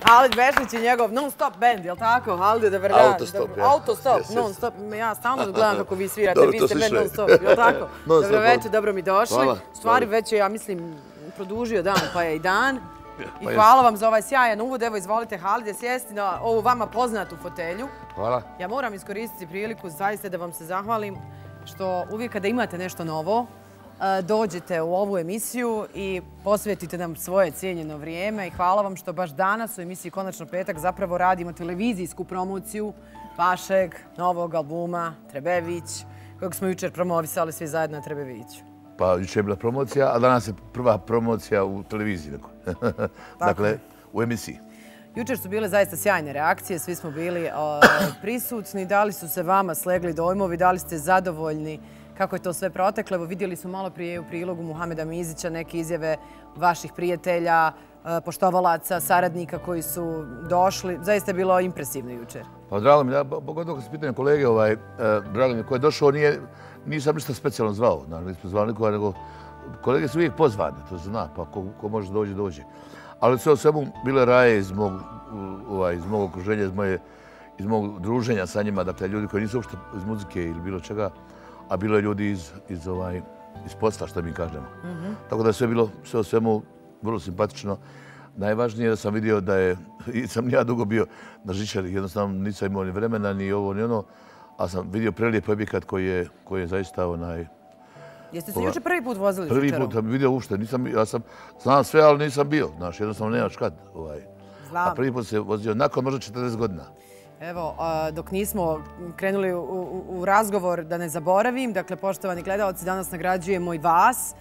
Halid Bešlić i njegov non-stop band, jel' tako? Halide, dobar dan. Autostop, ja. Autostop, non-stop. Ja stalno gledam kako vi svirate, vi ste band non-stop, jel' tako? Dobro večer, dobro mi došli. U stvari već je, ja mislim, produžio dan, pa je i dan. I hvala vam za ovaj sjajan uvod. Evo, izvolite, Halide, sjesti na ovu vama poznatu fotelju. Hvala. Ja moram iskoristiti priliku zaista da vam se zahvalim što uvijek kada imate nešto novo, dođete u ovu emisiju i posvetite nam svoje cijenjeno vrijeme i hvala vam što baš danas u emisiji Konačno petak zapravo radimo televizijsku promociju vašeg novog albuma Trebević, kojeg smo jučer promovisali svi zajedno na Trebeviću. Pa jučer je bila promocija, a danas je prva promocija u televiziji. Dakle, u emisiji. Jučer su bile zaista sjajne reakcije, svi smo bili prisutni. Da li su se vama slegli dojmovi, da li ste zadovoljni kako je to sve proteklo? Evo, vidjeli smo malo prije u prilogu Muhameda Mizića neke izjave vaših prijatelja, poštovalaca, saradnika koji su došli. Zaista je bilo impresivno jučer. Pa drago mi, pogotovo kad se pitanje kolege, drago mi, ko je došao, nisam ništa specijalno zvao. Nisam zvao nikoga, nego kolege su uvijek pozvane, to se zna, pa ko može dođe, dođe. Ali sve o svemu bile raje iz mog okruženja, iz mog druženja sa njima, dakle ljudi koji nisu uopšte iz muzike ili bilo čega, a bilo je ljudi iz posla, što mi kažemo. Tako da je sve bilo, sve o svemu, vrlo simpatično. Najvažnije je da sam vidio da je, sam ja dugo bio na žičari, jednostavno nisam imao ni vremena, ni ovo, ni ono, a sam vidio prelijep objekat koji je zaista Jeste se jučer prvi put vozili žičarom? Prvi put sam vidio uopšte, ja sam znam sve, ali nisam bio, znaš, jednostavno nemaš kad. A prvi put se vozio nakon možda 40 godina. Evo, dok nismo krenuli u razgovor, da ne zaboravim, dakle, poštovani gledalci, danas nagrađujemo i vas.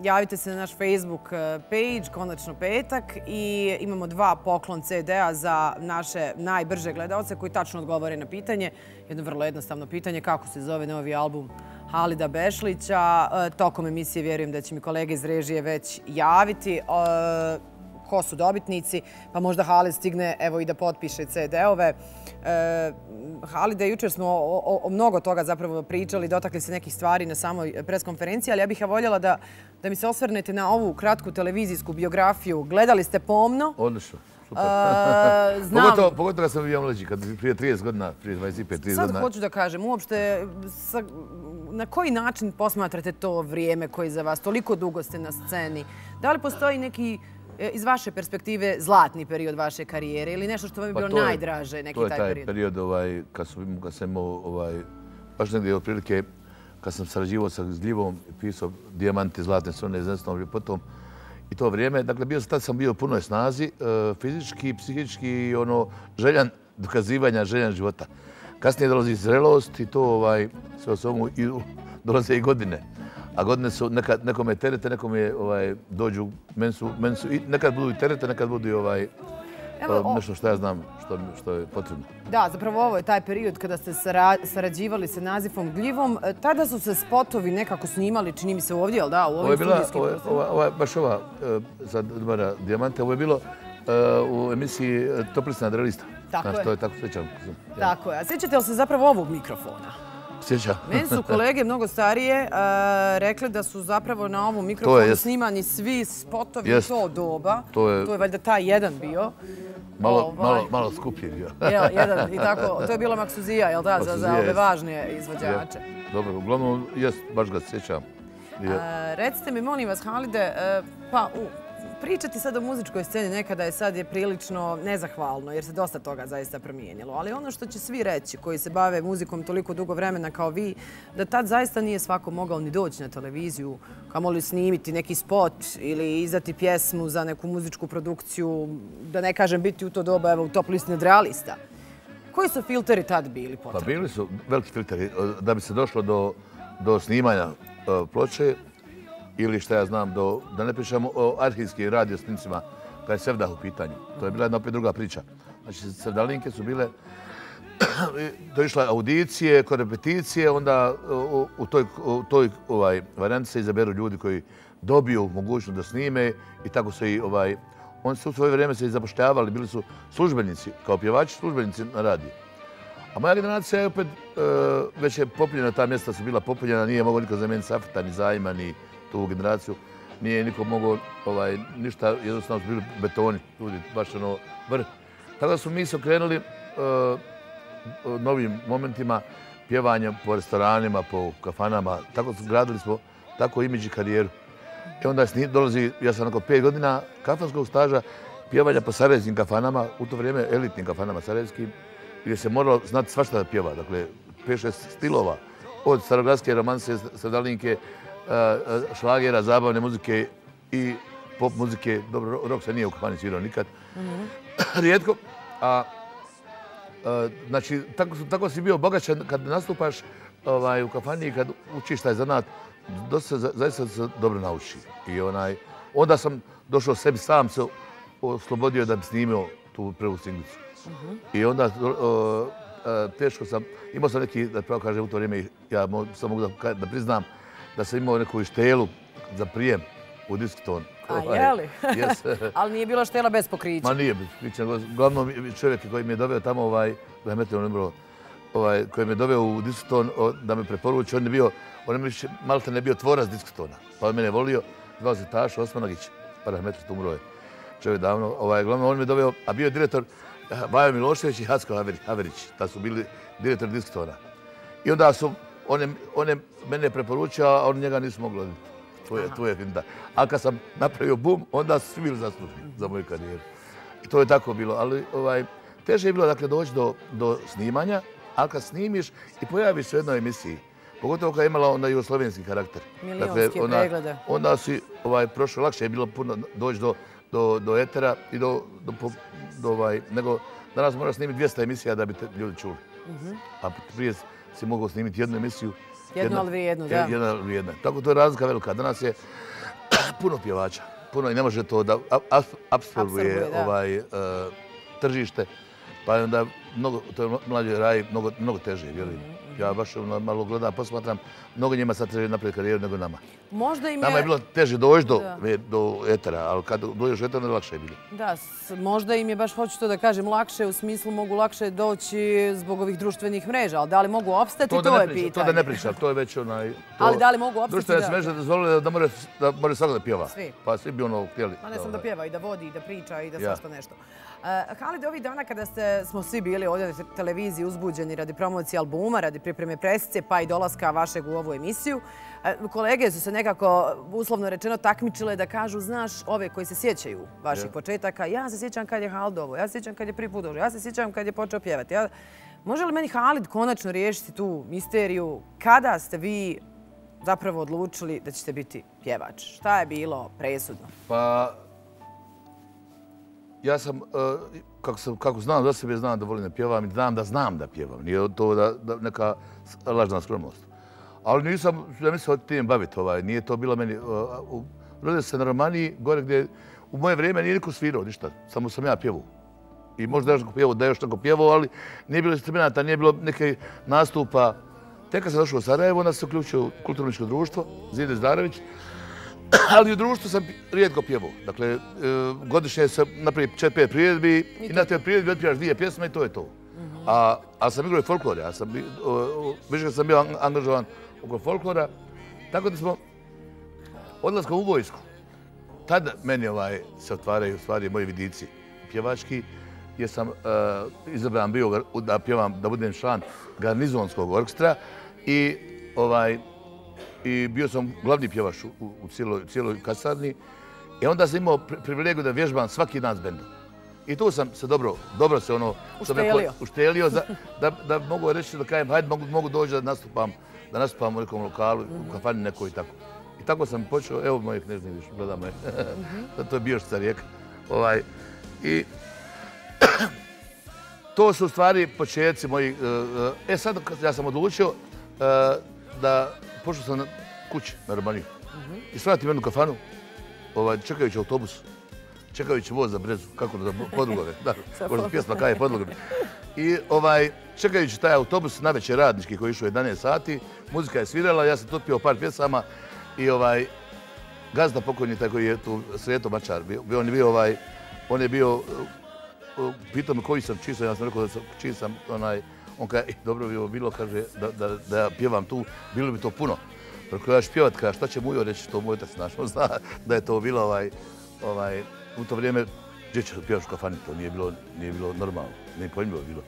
Javite se na naš Facebook page, Konačno petak, i imamo 2 poklon CD-a za naše najbrže gledalce koji tačno odgovore na pitanje. Jedno vrlo jednostavno pitanje, kako se zove novi album Halida Bešlića. Tokom emisije vjerujem da će mi kolege iz režije već javiti ko su dobitnici, pa možda Halid stigne evo i da potpiše CD-ove. Halide, jučer smo o mnogo toga zapravo pričali, dotakli se nekih stvari na samoj preskonferenciji, ali ja bih ja voljela da mi se osvrnete na ovu kratku televizijsku biografiju. Gledali ste pomno. Odlično. Pogotovo kad sam bio mlađi, prije 30 godina, prije 25-30 godina. Sad hoću da kažem, uopšte, na koji način posmatrate to vrijeme koje je za vas? Toliko dugo ste na sceni. Da li postoji neki, iz vaše perspektive, zlatni period vaše karijere ili nešto što vam je bilo najdraže, neki taj period? To je taj period kad sam imao, baš negdje otprilike, kad sam sarađivao sa Gljivom, pisao Dijamanti, zlatne sune, iznesno potom. I to vrijeme, dakle, tad sam bio u punoj snazi, fizički, psihički, željan dokazivanja, željan života. Kasnije dolazi zrelost i to sve o svemu dolaze i godine. A godine su nekome terete, nekome dođu, meni su nekad budu i terete, nekad budu i nešto što ja znam što je potrebno. Da, zapravo ovo je taj period kada ste sarađivali sa Nazifom Gljivom. Tada su se spotovi nekako snimali, čini mi se ovdje, jel da? U ovim studijskim prostorima. Baš ova, sad Dvara Dijamante, ovo je bilo u emisiji Toplisna Adrelista. Tako je. To je tako sjećam. Tako je. A sjećate li se zapravo ovog mikrofona? Sjećam. Meni su kolege mnogo starije rekli da su zapravo na ovom mikrofonu snimani svi spotovi to doba. To je valjda taj jedan bio. Malo skuplji bio. Jedan i tako. To je bila maksuzija, jel da, za ove važne izvođače. Dobro, uglavnom, baš ga sjećam. Recite mi, molim vas, Halide, pa pričati sad o muzičkoj sceni nekada je sad prilično nezahvalno jer se dosta toga zaista promijenilo. Ali ono što će svi reći koji se bave muzikom toliko dugo vremena kao vi, da tad zaista nije svako mogao ni doći na televiziju, kamoli snimiti neki spot ili izdati pjesmu za neku muzičku produkciju, da ne kažem biti u to doba u top listi nadrealista. Koji su filteri tad bili potrebni? Pa bili su veliki filteri. Da bi se došlo do snimanja ploče, ili što ja znam, da ne pričamo o arhivskim radiosnicima kada je Sevdah u pitanju. To je bila jedna opet druga priča. Znači, Sevdalinke su bile, to je išla audicije, kod repeticije, onda u toj varijanti se izaberu ljudi koji dobiju mogućnost da snime i tako se i oni su u svoje vrijeme se i zapošljavali, bili su službenici, kao pjevači, službenici na radiju. A moja generacija je opet, već je popunjena, ta mjesta su bila popunjena, nije mogao niko zamijeniti Safeta, ni Zajma, ni tu generaciju. nije niko mogao ništa, jednostavno su bili betoni, ljudi, baš ono vrh. Tako da smo mi se okrenuli novim momentima pjevanja po restoranima, po kafanama, tako gradili smo tako imidž i karijeru. I onda dolazi, ja sam nakon 5 godina kafanskog staža, pjevanja po sarajevskim kafanama, u to vrijeme elitnim kafanama sarajevskim, gdje se moralo znati svašta da pjeva. Dakle, 5-6 stilova, od starogradske romanse, sredalinke, šlagera, zabavne muzike i pop muzike. Dobro, rock se nije u kafani svirao nikad. Rijetko. Znači, tako si bio bogaćan kad nastupaš u kafani i kad učiš taj zanat, zaista se dobro nauči. I onda sam došao sebi, sam se oslobodio da bi snimio tu prvu singlicu. I onda teško sam, imao sam neki, da pravo kažem u to vrijeme, ja sam mogu da priznam da sam imao neku štelu za prijem u diskoton. A jeli? Ali nije bila štela bez pokrića? Ma nije bez pokrića. Glavno čovjek koji mi je doveo tamo, koji me je doveo u diskoton da me preporuči, on je malte ne bio tvorac diskotona. Pa on mene je volio, zvao se Tašo Osmanagić, Rahmetli, umro je čovjek davno. Glavno on me je doveo, a bio je direktor Vajo Milošević i Hacko Haverić. Ta su bili direktor diskotona. I onda su, on je mene preporučio, a on njega nisu mogli oditi. To je da. A kad sam napravio bum, onda su svi bili zaslužni za moju karijeru. I to je tako bilo. Ali teže je bilo dakle doći do snimanja, ali kad snimiš i pojaviš se u jednoj emisiji, pogotovo kad je imala onda jugoslovenski karakter. Milionski preglede. Onda si prošlo, lakše je bilo puno doći do etera i nego danas moraš snimiti 200 emisija da bi te ljudi čuli. A prije si mogao snimiti jednu emisiju. Jednu, ali vrijednu, da. Jedna, ali vrijedna. Tako to je razlika velika. Danas je puno pjevača. Puno i ne može to da apsorbuje tržište. Pa onda to je mlađoj raji mnogo teže, vjerujem. Ja baš malo gledam, posmatram, mnogo njima sad teže napraviti karijeru nego nama. Nama je bilo teže doći do etera, ali kad dođeš u eter, lakše je bilo. Da, možda im je, baš hoću to da kažem, lakše, u smislu mogu lakše doći zbog ovih društvenih mreža, ali da li mogu opstati, to je pitanje. To da ne pričam, to je već onaj... Ali da li mogu opstati, da... Društvene mreže dozvolile da može svako da pjeva. Svi. Pa svi bi ono htjeli. A ne sam da pjeva i da vodi i da priča i da svašta nešto. Halid, ovih dana kada smo svi bili ovdje na televiziji uzbuđeni radi promocije albuma, radi pripreme presice pa i dolaska vašeg u ovu emisiju, kolege su se nekako, uslovno rečeno, takmičile da kažu, znaš, ove koji se sjećaju vaših početaka, ja se sjećam kad je Halid ovo, ja se sjećam kad je prvi put došao, ja se sjećam kad je počeo pjevati. Može li meni Halid konačno riješiti tu misteriju? Kada ste vi zapravo odlučili da ćete biti pjevač? Šta je bilo presudno? Pa... Ja sam, kako znam za sebe, znam da volim da pjevam i znam da pjevam. Nije to neka lažna skromnost. Ali nisam, ja mislim, tim baviti. Nije to bilo meni... Rodio se na Romaniji, gore gdje u moje vrijeme nije niko svirao ništa. Samo sam ja pjevao. I možda da je još neko pjevao, ali nije bilo instrumenta, nije bilo neke nastupa. Tek kad sam došao u Sarajevo, onda se uključio kulturno društvo, Zide Zdarević. Ali u društvu sam rijetko pjevao. Dakle, godišnje sam napravio 4-5 priredbi i na te priredbi otpjevaš 2 pjesme i to je to. A sam igrao i folklore. Više kad sam bio angažovan oko folklora. Tako da smo odlaskom u vojsku. Tad meni se otvaraju stvari moji vidici pjevački, jer sam izabran bio da pjevam, da budem član garnizonskog orkestra i bio sam glavni pjevač u cijeloj kasarni. I onda sam imao privilegiju da vježbam svaki dan s bendom. I tu sam se dobro se uštelio da mogu reći da kajem, hajde mogu doći da nastupam u nekom lokalu, u kafani nekoj i tako. I tako sam počeo, evo moje knježne viš, gleda me, to je Biošica Rijeka. I to su u stvari početci moji. Sad ja sam odlučio da pošao sam kući na Romaniju i svratim jednu kafanu, čekajući autobus, čekajući voz za Brezu, kako za Podlugove, da, možda pjesma Kaje Podlugove. I čekajući taj autobus, navečer radnički koji je išao 11 sati, muzika je svirala, ja sam tu pio par pjesama i gazda pokojni, taj koji je tu Sreto Mačar, on je bio, pitao me čiji sam, ja sam rekao čiji sam, on kaže, dobro bi bilo, kaže, da ja pjevam tu, bilo bi to puno. Rekao, ja špjevat, kada šta će Mujo reći, to moj otac naš. On zna da je to bilo u to vrijeme, gdje ćeš pjevaš u kafani, to nije bilo normalno, nije pojmljivo bilo.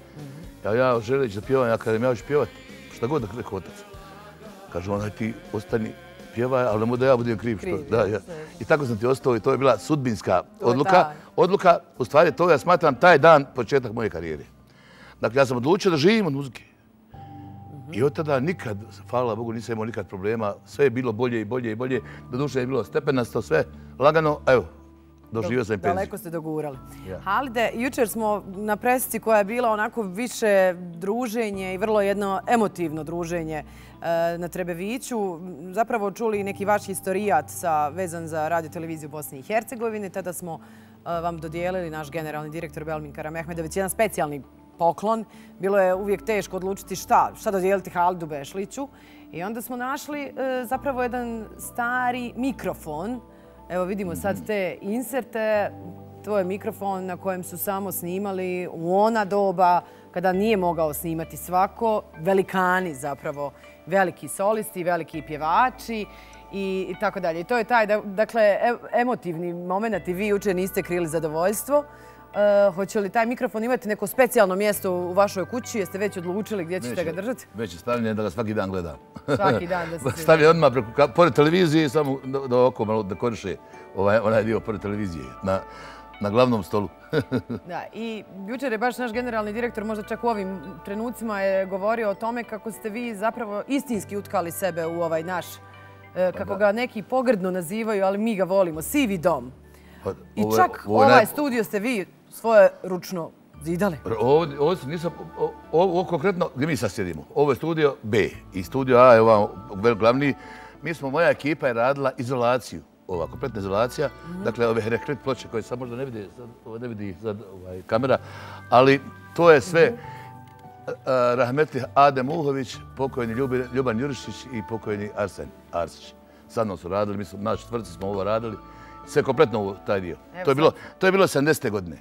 Ja želeći da pjevam, ja kažem, ja ću pjevat, šta god da rekao otac. Kaže, onaj ti ostani, pjevaj, ali nemoj da ja budem kriv. I tako sam ti ostao i to je bila sudbinska odluka. Odluka, u stvari, to ja smatram taj dan početak moje karijere. Dakle, ja sam odlučio da živim od muzike. I od tada nikad, hvala Bogu, nisam imao nikad problema. Sve je bilo bolje i bolje i bolje. Doduše je bilo stepenasto, sve lagano. Evo, doživio sam i penziju. Daleko ste dogurali. Halide, jučer smo na presici koja je bila onako više druženje i vrlo jedno emotivno druženje na Trebeviću. Zapravo čuli neki vaš historijat vezan za radio televiziju Bosne i Hercegovine. Tada smo vam dodijelili, naš generalni direktor Belmin Karamehmedović, jedan specijalni poklon. Bilo je uvijek teško odlučiti šta dodijeliti Halidu Bešliću. I onda smo našli zapravo jedan stari mikrofon. Evo vidimo sad te inserte. To je mikrofon na kojem su samo snimali u ona doba kada nije mogao snimati svako. Velikani zapravo, veliki solisti, veliki pjevači i tako dalje. I to je taj, dakle, emotivni moment i vi jučer niste krili zadovoljstvo. Hoće li taj mikrofon imati neko specijalno mjesto u vašoj kući? Jeste već odlučili gdje ćete ga držati? Već je stavljen da ga svaki dan gledam. Svaki dan da se... Stavljen odmah pored televizije, samo do oko malo da koriše onaj dio pored televizije na glavnom stolu. Da, i jučer je baš naš generalni direktor, možda čak u ovim trenucima, je govorio o tome kako ste vi zapravo istinski utkali sebe u ovaj naš, kako ga neki pogrdno nazivaju, ali mi ga volimo, sivi dom. I čak ovaj studio ste vi svoje ručno zidali. Ovo konkretno, gdje mi sad sjedimo, ovo je studio B i studio A je ovaj glavni. Moja ekipa je radila izolaciju, ova kompletna izolacija, dakle ove rekret ploče koje sad možda ne vidi sad kamera, ali to je sve rahmetli Adem Uhović, pokojni Ljuban Jurišić i pokojni Arsen Arsić. Sa mnom su radili, mi naši četvrci smo ovo radili. Sve kompletno u taj dio. To je bilo 70. godine.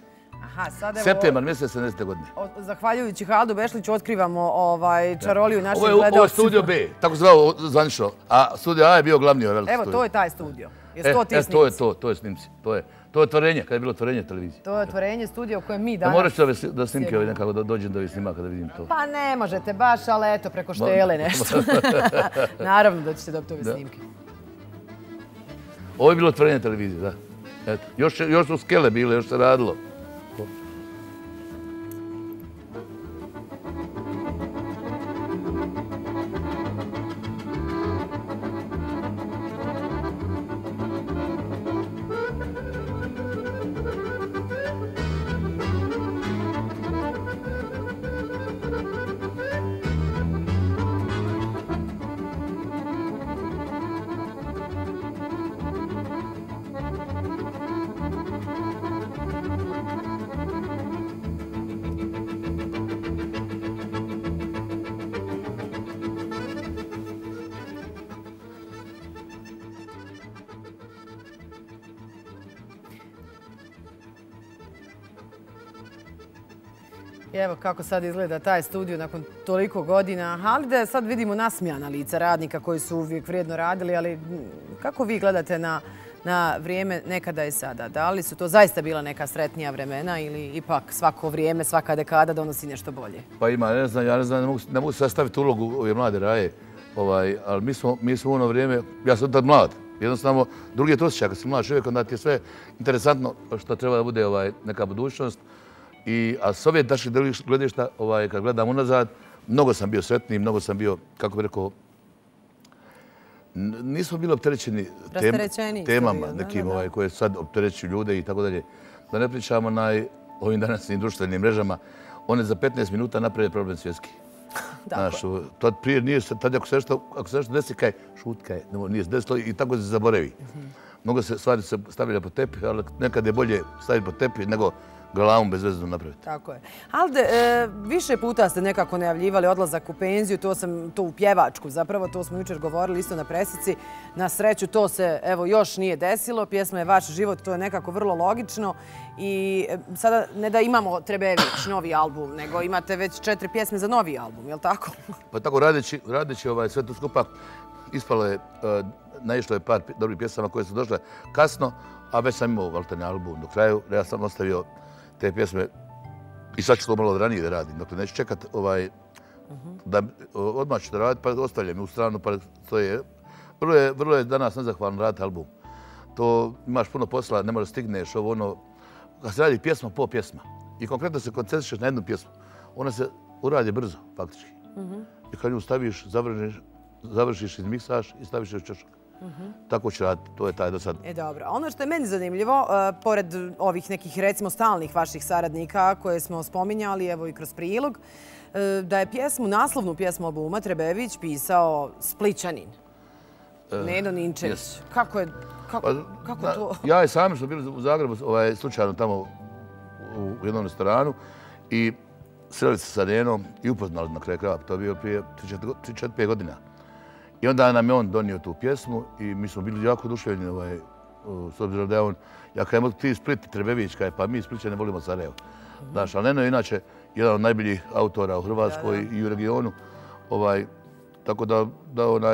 Septembar mjesec 70. godine. Zahvaljujući Halidu Bešliću otkrivamo čaroliju naših gledalcima. Ovo je studio B, tako zvao zvanično. A studio A je bio glavni veliki studio. Evo, to je taj studio. Jesu to ti snimci? To je snimci. To je otvorenje, kada je bilo otvorenje televizije. To je otvorenje studija u kojem mi danas... Moraš da snimke nekako dođem do ovih snimaka da vidim to. Pa ne možete baš, ali eto, preko štele nešto. Naravno da ćete dobiti ove snimke. Ovo je bilo otvorenje televizije, da. Još su skele bile, još se radilo. Evo kako sad izgleda taj studio nakon toliko godina. Halide, sad vidimo nasmijana lica radnika koji su uvijek vrijedno radili, ali kako vi gledate na vrijeme nekada i sada? Da li su to zaista bila neka sretnija vremena ili ipak svako vrijeme, svaka dekada donosi nešto bolje? Pa ima, ja ne znam, ne mogu sastaviti ulogu ove mlade raje, ali mi smo u ono vrijeme, ja sam tad mlad, jednostavno drugi je to osjećaj, kad si mlad čovjek, onda ti je sve interesantno što treba da bude neka budućnost. A s ove naših gledišta, kad gledam unazad, mnogo sam bio sretniji, mnogo sam bio, kako bih rekao, nismo bili opterećeni temama nekim koje sad opterećuju ljude i tako dalje. Da ne pričamo na ovim današnjim društvenim mrežama, one za 15 minuta naprave problem svjetski. Tad prije nije, tad ako se nešto desi, kaj šutkaj, nije se desilo i tako se zaboravi. Mnogo se stvari se stavlja po tepih, ali nekad je bolje staviti po tepih nego glavom bezvezno napraviti. Tako je. Halide, više puta ste nekako najavljivali odlazak u penziju, to u pjevačku zapravo, to smo jučer govorili isto na presici. Na sreću to se evo još nije desilo, pjesma je Vaš život, to je nekako vrlo logično i sada ne da imamo Trebević, novi album, nego imate već 4 pjesme za novi album, je li tako? Pa tako radeći sve to skupa, ispalo je, naišlo je par dobrih pjesama koje su došle kasno, a već sam imao valtani album do kraju. Ja sam ostavio te pjesme i sad ću to malo ranije da radim. Dakle, neću čekat da odmah ću da radim, pa ostavljam u stranu, pa to je... Vrlo je danas nezahvalno raditi album. To imaš puno posla, ne možeš stigneš ovo ono... Kad se radi pjesma po pjesma i konkretno se koncentrišeš na jednu pjesmu, ona se uradi brzo, faktički. I kad nju staviš, završiš, izmiksaš i staviš je u čošak. Tako će raditi, to je taj do sad. Dobro. Ono što je meni zanimljivo, pored ovih nekih, recimo, stalnih vaših saradnika koje smo spominjali, evo i kroz prilog, da je naslovnu pjesmu albuma Trebević pisao Splićanin. Neno Ninčević. Kako to? Ja i sami smo bili u Zagrebu slučajno tamo u jednom restoranu i sreli se sa Nenom i upoznali na kraju krajeva. To je bilo prije 3-4 godina. I onda nam je on donio tu pjesmu i mi smo bili jako oduševljeni s obzirom da je on, ja kažem, ti Split, Trebević, pa mi Splićane volimo Sarajevo. Znaš, ali Neno je inače jedan od najboljih autora u Hrvatskoj i u regionu. Tako da,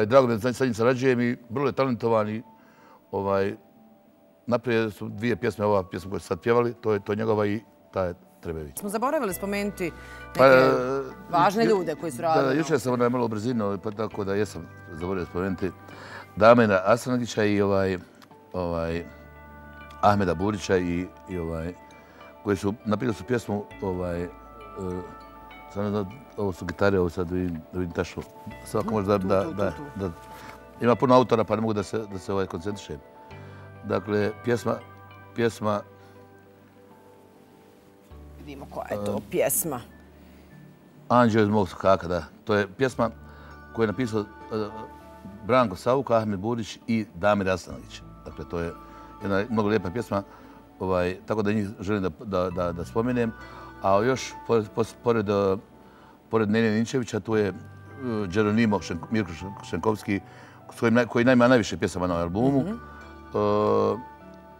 drago mi je da sa njim sarađujem i vrlo je talentovan i naprijed su dvije pjesme, ova pjesma koju su sad pjevali, to je njegova i ta je Trebević. Smo zaboravili spomenuti neke važne ljude koji su radili. Da, jučer sam malo brzino, pa tako da jesam zaboravio spomenuti Damira Asanagića i Ahmeda Burića i koji su napisali su pjesmu sad ne znam, ovo su gitare, ovo sad da vidim tačno. Svako može da... Ima puno autora pa ne mogu da se koncentrišem. Dakle, pjesma... Vidimo koja je to pjesma. Anđeo iz mog skaka, da. To je pjesma koju je napisao Branko Sauka, Ahmed Burić i Damir Asanović. Dakle, to je jedna mnogo lijepa pjesma, tako da njih želim da spomenem. A još, pored Nene Ninčevića, tu je Geronimo Mirko Šenkovski, koji ima najviše pjesama na albumu.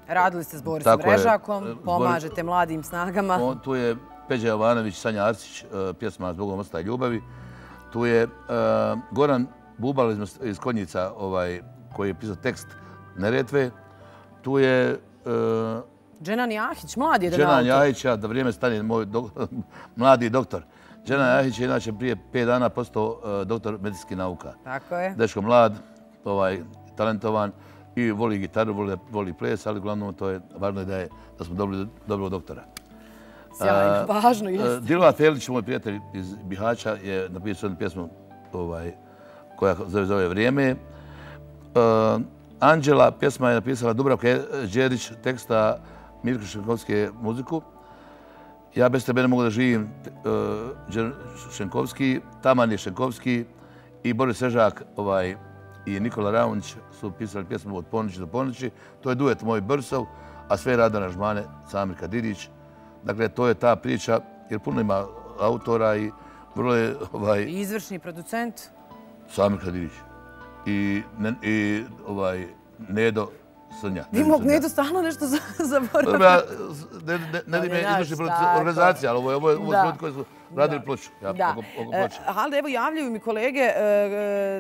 Radili ste s Borisom Režakom, pomažete mladim snagama. Tu je Peđa Jovanović, Sanja Arsić, pjesma Zbogom ostaje ljubavi. Tu je Goran Bubal iz Konjica, koji je pisao tekst Neretve. Tu je... Dženan Jahić, mladi jedan autor. Dženan Jahić, da vrijeme stane, moj mladi doktor. Dženan Jahić je inače prije 5 dana postao doktor medicinskih nauka. Tako je. Dečko mlad, talentovan i voli gitaru, voli ples, ali uglavnom to je važno da smo dobili dobrog doktora. Sjajno, važno jeste. Dilma Felić, moj prijatelj iz Bihaća, je napisao jednu pjesmu koja zove Vrijeme. Anđela, pjesma je napisala Dubravka Đerić, teksta Mirko Šenkovski muziku. Ja bez tebe ne mogu da živim, Šenkovski, Taman je Šenkovski i Boris Režak i Nikola Raunić su pisali pjesmu Od ponoći do ponoći. To je duet moj Borisov, a sve rade aranžmane Samir Kadidić. Dakle, to je ta priča, jer puno ima autora i vrlo je... Izvršni producent? Samir Kadidić. I Nedo Srnja. Vi mogu Nedo stalno nešto zaboraviti. Ne ime izvršni organizacija, ali ovo je ljudi koji su radili ploču. Ali evo javljaju mi kolege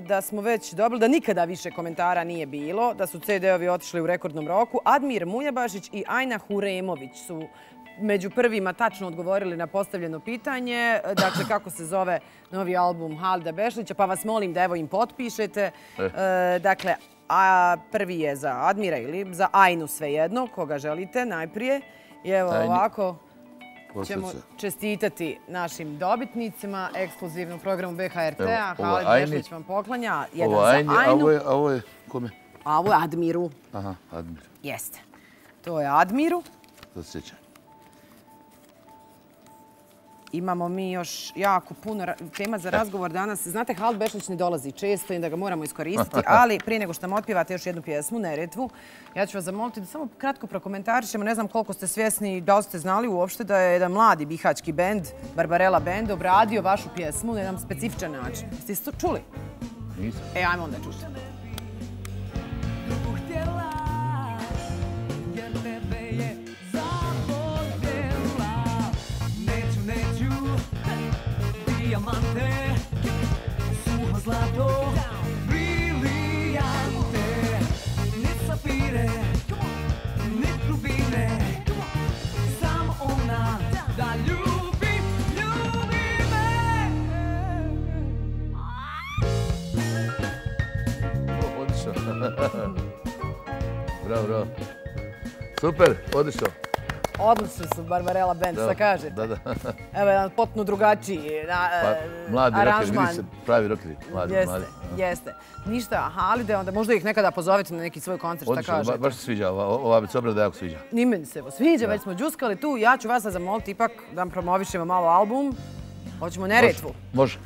da smo već dobili, da nikada više komentara nije bilo, da su CD-ovi otišli u rekordnom roku. Admir Muljabašić i Ajna Huremović su među prvima tačno odgovorili na postavljeno pitanje. Dakle, kako se zove novi album Halida Bešlića, pa vas molim da evo im potpišete. Dakle, a prvi je za Admira ili za Ajnu, svejedno, koga želite najprije. I evo ovako ćemo čestitati našim dobitnicima ekskluzivnom programu BHRT-a. Halid Bešlić vam poklanja. Jedan za Ajnu. A ovo je kome? A ovo je Admiru. Aha, Admir. Jeste. To je Admiru. Za sjećanje. Imamo mi još jako puno tema za razgovor danas. Znate, Halid Bešlić ne dolazi često i da ga moramo iskoristiti, ali prije nego što nam otpivate još jednu pjesmu, Neretvu, ja ću vas zamoliti da samo kratko prokomentarišemo. Ne znam koliko ste svjesni, da li ste znali uopšte da je jedan mladi bihaćki bend, Barbarella band, obradio vašu pjesmu na jedan specifičan način. Jeste čuli? Nisam. Ajmo onda čuti. Dijamante, suho zlato, bili Bravo, bravo. Super, odlično. Odlični su Barbarella Band, šta kažete? Da. Evo jedan potpuno drugačiji Mladi rockeri, aranžman. vidi se pravi rockeri. Mladi. Jeste. Ništa, Halide, onda možda ih nekada pozovete na neki svoj koncert, šta Odlično, kažete? baš se sviđa, ova becobrada jako sviđa. Ni meni se sviđa, već smo džuskali tu. Ja ću vas sad zamoliti ipak da vam promovišemo malo album. Hoćemo Neretvu. Može.